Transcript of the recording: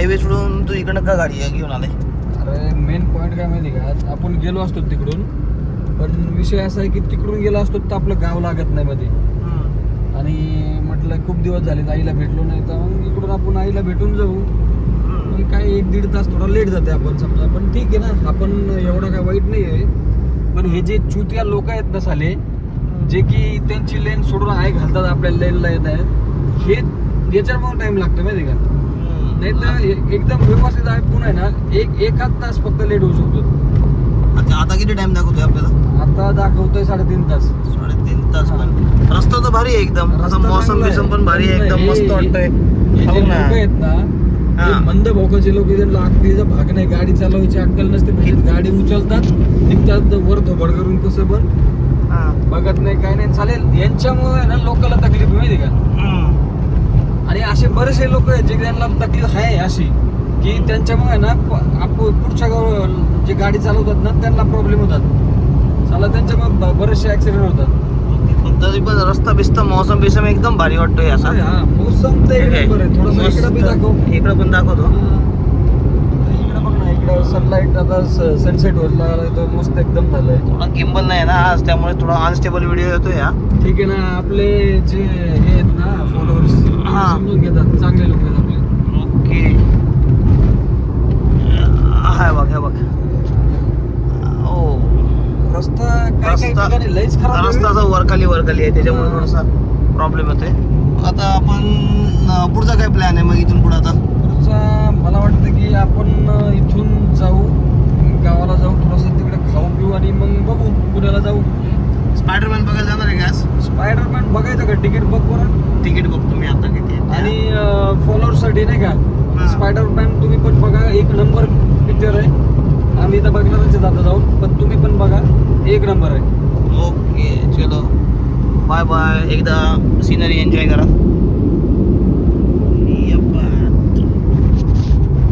Highway सोडून तू इकडनं का गाडी घेऊन आले? अरे मेन पॉईंट काय माहिती का, आपण गेलो असतो तिकडून, पण विषय असा आहे की तिकडून गेलो असतो तर आपलं गाव लागत नाही मध्ये, आणि म्हटलं खूप दिवस झाले आईला भेटलो नाही, तर मग इकडून आपण आईला भेटून जाऊ. पण काय 1-1.5 तास थोडा लेट जाते आपण समजा, पण ठीक आहे ना, आपण एवढं काय वाईट नाही आहे. पण हे जे चुतिया लोक आहेत ना साले, जे की त्यांची लेन सोडून आहे घालतात आपल्या लेनला येत आहेत, हे याच्यामुळे टाइम लागतो माहिती का. नाही तर एकदम व्यवस्थित आहे पुन्हा आहे ना, एक तास फक्त लेट होऊ शकतो. अच्छा, आता किती टाइम दाखवतोय आपल्याला? आता दाखवतोय 3.5 तास. 3.5 तास. पण रस्ता तर भारी आहे एकदम, मौसम बिसम पण भारी आहे एकदम, मस्त वाटतंय. हे जे लोक आहेत ना, हे मंद भोकाचे लोक, त्यांना अक्कलीचा भाग नाही, गाडी चालवायची अक्कल नसते, गाडी उचलतात निघतात वर थोबड करून, कसं पण बघत नाही काय नाही. चालेल, यांच्यामुळे ना लोकांना तकलीफ माहिती का. आणि असे बरेचसे लोक आहेत जे त्यांना तकलीफ आहे अशी की त्यांच्यामुळे ना पुढच्या जे गाडी चालवतात ना त्यांना प्रॉब्लेम होतात, चला त्यांच्यामुळे बरेचसे ऍक्सिडेंट होतात. तरी पण रस्ता बिस्ता मौसम बिसम एकदम भारी वाटतोय असा. मौसम तर एक नंबर आहे. थोडंसं इकडं बी दाखव, इकडं पण दाखवतो. इकडं बघ ना, इकडं सनलाईट आता सनसेट होत लागला, तो मस्त एकदम झालंय. थोडा गिम्बल नाही ना आज, त्यामुळे थोडा अनस्टेबल व्हिडिओ येतोय. ठीक आहे ना, आपले जे हे आहेत ना फॉलोअर्स समजून घेतात, चांगले लोक आहेत आपले. ओके, हाय बघ, हे बघ. ओ, रस्ता काही ठिकाणी लईच खराब. रस्ता वरखाली आहे, त्याच्यामुळे थोडासा प्रॉब्लेम येतोय. आता आपण पुढचा काय प्लॅन आहे मग इथून पुढे? आता पुढचा मला वाटतं की आपण इथून जाऊ, गावाला जाऊ, थोडंसं तिकडे खाऊ पिऊ आणि मग बघू पुण्याला जाऊ. स्पायडरमॅन बघायला जाणार आहे का? स्पायडरमॅन बघायचं का? तिकीट बुक करा. तिकीट बघतो मी आता किती. आणि फॉलोअर्ससाठी नाही का, स्पायडरमॅन तुम्ही पण बघा, एक नंबर पिक्चर आहे. आम्ही तर बघणारच आहे आता जाऊन, पण तुम्ही पण बघा, एक नंबर आहे. ओके, चलो बाय बाय. एकदा सिनरी एन्जॉय करा.